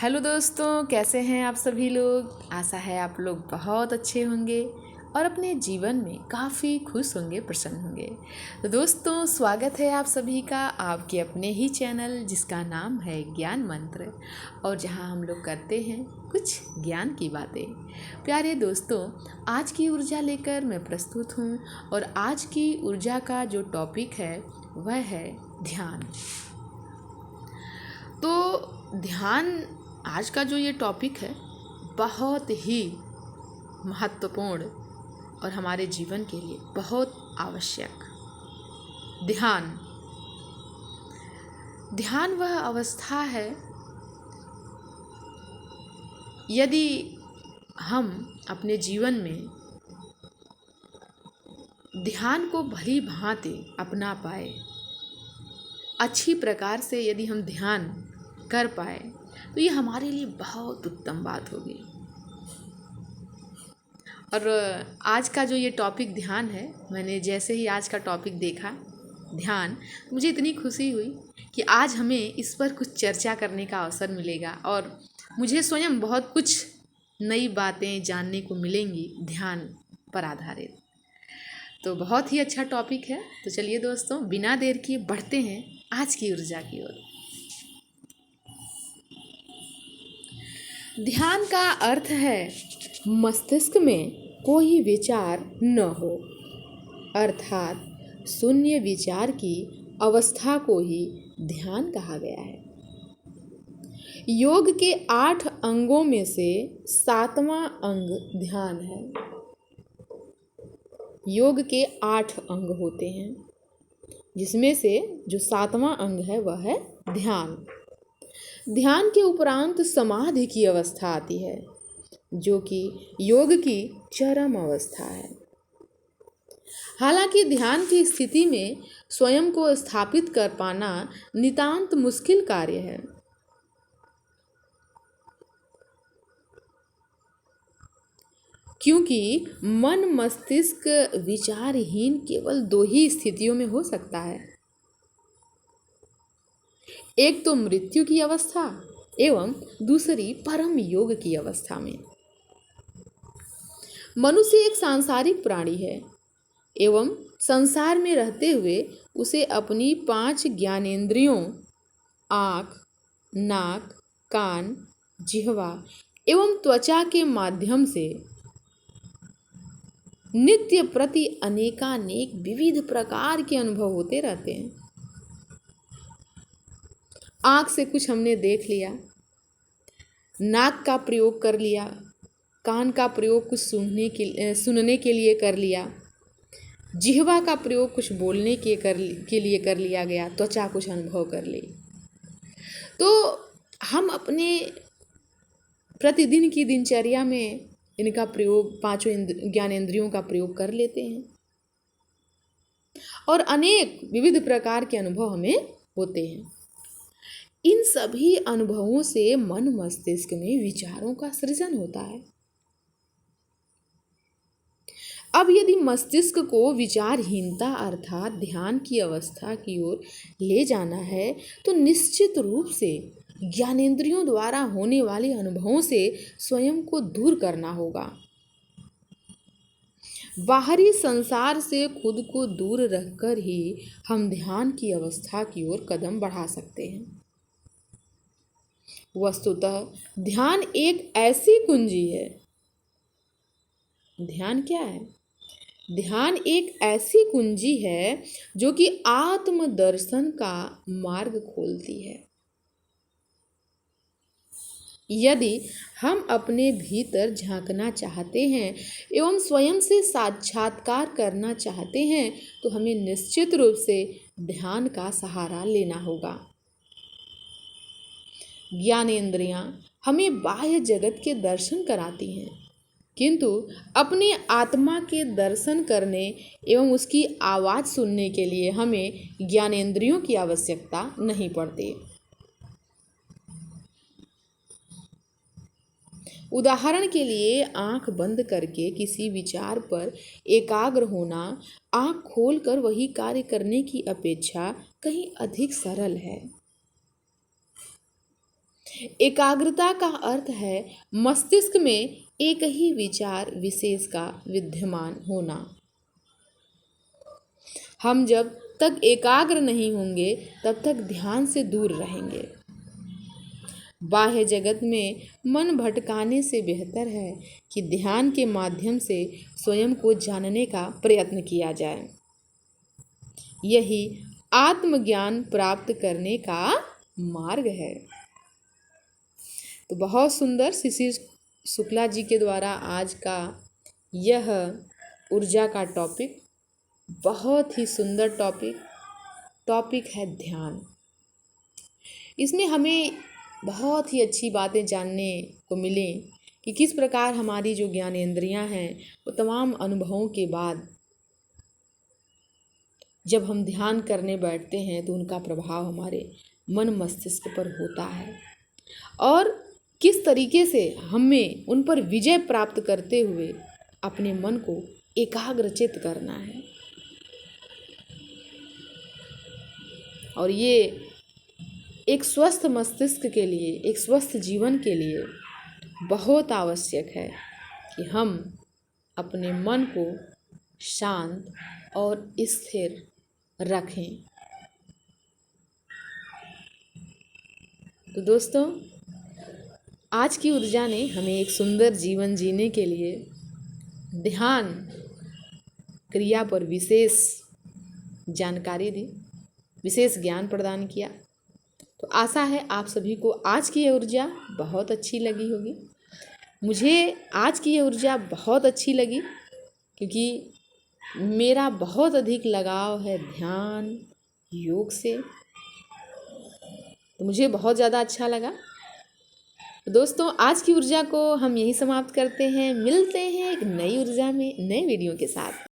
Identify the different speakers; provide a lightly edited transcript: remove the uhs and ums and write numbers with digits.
Speaker 1: Hello दोस्तों, कैसे हैं आप सभी लोग। आशा है आप लोग बहुत अच्छे होंगे और अपने जीवन में काफ़ी खुश होंगे, प्रसन्न होंगे। तो दोस्तों, स्वागत है आप सभी का आपके अपने ही चैनल जिसका नाम है ज्ञान मंत्र, और जहां हम लोग करते हैं कुछ ज्ञान की बातें। प्यारे दोस्तों, आज की ऊर्जा लेकर मैं प्रस्तुत हूं और आज की ऊर्जा का जो टॉपिक है वह है ध्यान। तो ध्यान आज का जो ये टॉपिक है बहुत ही महत्वपूर्ण और हमारे जीवन के लिए बहुत आवश्यक। ध्यान वह अवस्था है यदि हम अपने जीवन में ध्यान को भली भांति अपना पाए, अच्छी प्रकार से यदि हम ध्यान कर पाए तो ये हमारे लिए बहुत उत्तम बात होगी। और आज का जो ये टॉपिक ध्यान है, मैंने जैसे ही आज का टॉपिक देखा ध्यान, मुझे इतनी खुशी हुई कि आज हमें इस पर कुछ चर्चा करने का अवसर मिलेगा और मुझे स्वयं बहुत कुछ नई बातें जानने को मिलेंगी ध्यान पर आधारित। तो बहुत ही अच्छा टॉपिक है। तो चलिए दोस्तों, बिना देर किए बढ़ते हैं आज की ऊर्जा की ओर। ध्यान का अर्थ है मस्तिष्क में कोई विचार न हो, अर्थात शून्य विचार की अवस्था को ही ध्यान कहा गया है। योग के 8 अंगों में से 7वां अंग ध्यान है। योग के 8 अंग होते हैं, जिसमें से जो 7वां अंग है वह है ध्यान। ध्यान के उपरांत समाधि की अवस्था आती है, जो कि योग की चरम अवस्था है। हालांकि ध्यान की स्थिति में स्वयं को स्थापित कर पाना नितांत मुश्किल कार्य है। क्योंकि मन मस्तिष्क विचारहीन केवल 2 ही स्थितियों में हो सकता है, एक तो मृत्यु की अवस्था एवं दूसरी परम योग की अवस्था में। मनुष्य एक सांसारिक प्राणी है एवं संसार में रहते हुए उसे अपनी 5 ज्ञानेंद्रियों आँख, नाक, कान, जिह्वा एवं त्वचा के माध्यम से नित्य प्रति अनेकानेक विविध प्रकार के अनुभव होते रहते हैं। आँख से कुछ हमने देख लिया, नाक का प्रयोग कर लिया, कान का प्रयोग कुछ सुनने के लिए कर लिया, जिह्वा का प्रयोग कुछ बोलने के लिए कर लिया गया, त्वचा कुछ अनुभव कर ली। तो हम अपने प्रतिदिन की दिनचर्या में इनका प्रयोग, 5 ज्ञानेंद्रियों का प्रयोग कर लेते हैं और अनेक विविध प्रकार के अनुभव हमें होते हैं। इन सभी अनुभवों से मन मस्तिष्क में विचारों का सृजन होता है। अब यदि मस्तिष्क को विचारहीनता अर्थात ध्यान की अवस्था की ओर ले जाना है तो निश्चित रूप से ज्ञानेंद्रियों द्वारा होने वाले अनुभवों से स्वयं को दूर करना होगा। बाहरी संसार से खुद को दूर रखकर ही हम ध्यान की अवस्था की ओर कदम बढ़ा सकते हैं। वस्तुतः ध्यान एक ऐसी कुंजी है। ध्यान क्या है? ध्यान एक ऐसी कुंजी है जो कि आत्मदर्शन का मार्ग खोलती है। यदि हम अपने भीतर झांकना चाहते हैं एवं स्वयं से साक्षात्कार करना चाहते हैं तो हमें निश्चित रूप से ध्यान का सहारा लेना होगा। ज्ञानेंद्रियां हमें बाह्य जगत के दर्शन कराती हैं, किंतु अपने आत्मा के दर्शन करने एवं उसकी आवाज़ सुनने के लिए हमें ज्ञानेंद्रियों की आवश्यकता नहीं पड़ती। उदाहरण के लिए आंख बंद करके किसी विचार पर एकाग्र होना आंख खोलकर वही कार्य करने की अपेक्षा कहीं अधिक सरल है। एकाग्रता का अर्थ है मस्तिष्क में एक ही विचार विशेष का विद्यमान होना। हम जब तक एकाग्र नहीं होंगे तब तक ध्यान से दूर रहेंगे। बाह्य जगत में मन भटकाने से बेहतर है कि ध्यान के माध्यम से स्वयं को जानने का प्रयत्न किया जाए। यही आत्मज्ञान प्राप्त करने का मार्ग है। तो बहुत सुंदर शिशिर शुक्ला जी के द्वारा आज का यह ऊर्जा का टॉपिक, बहुत ही सुंदर टॉपिक है ध्यान। इसमें हमें बहुत ही अच्छी बातें जानने को मिलें कि किस प्रकार हमारी जो ज्ञानेंद्रियां हैं वो तमाम अनुभवों के बाद जब हम ध्यान करने बैठते हैं तो उनका प्रभाव हमारे मन मस्तिष्क पर होता है और किस तरीके से हमें उन पर विजय प्राप्त करते हुए अपने मन को एकाग्रचित करना है। और ये एक स्वस्थ मस्तिष्क के लिए, एक स्वस्थ जीवन के लिए बहुत आवश्यक है कि हम अपने मन को शांत और स्थिर रखें। तो दोस्तों, आज की ऊर्जा ने हमें एक सुंदर जीवन जीने के लिए ध्यान क्रिया पर विशेष जानकारी दी, विशेष ज्ञान प्रदान किया। तो आशा है आप सभी को आज की ये ऊर्जा बहुत अच्छी लगी होगी। मुझे आज की ये ऊर्जा बहुत अच्छी लगी क्योंकि मेरा बहुत अधिक लगाव है ध्यान योग से, तो मुझे बहुत ज़्यादा अच्छा लगा। तो दोस्तों, आज की ऊर्जा को हम यही समाप्त करते हैं। मिलते हैं एक नई ऊर्जा में नए वीडियो के साथ।